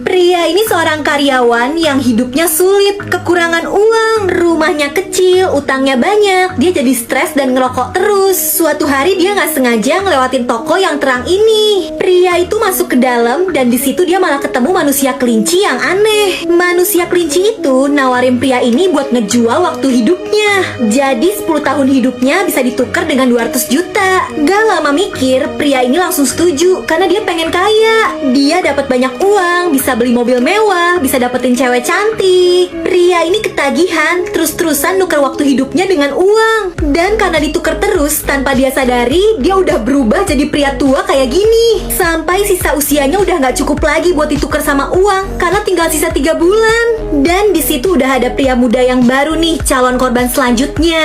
Pria ini seorang karyawan yang hidupnya sulit, kekurangan uang, rumahnya kecil, utangnya banyak. Dia jadi stres dan ngerokok terus. Suatu hari dia nggak sengaja ngelewatin toko yang terang ini. Pria itu masuk ke dalam dan di situ dia malah ketemu manusia kelinci yang aneh. Manusia kelinci itu nawarin pria ini buat ngejual waktu hidupnya. Jadi 10 tahun hidupnya bisa ditukar dengan 200 juta. Gak lama mikir, pria ini langsung setuju karena dia pengen kaya. Dia dapat banyak uang, bisa beli mobil mewah, bisa dapetin cewek cantik. Pria ini ketagihan, terus-terusan nuker waktu hidupnya dengan uang. Dan karena ditukar terus, tanpa dia sadari, dia udah berubah jadi pria tua kayak gini. Sampai sisa usianya udah gak cukup lagi buat ditukar sama uang, karena tinggal sisa 3 bulan. Dan di situ udah ada pria muda yang baru nih, calon korban selanjutnya.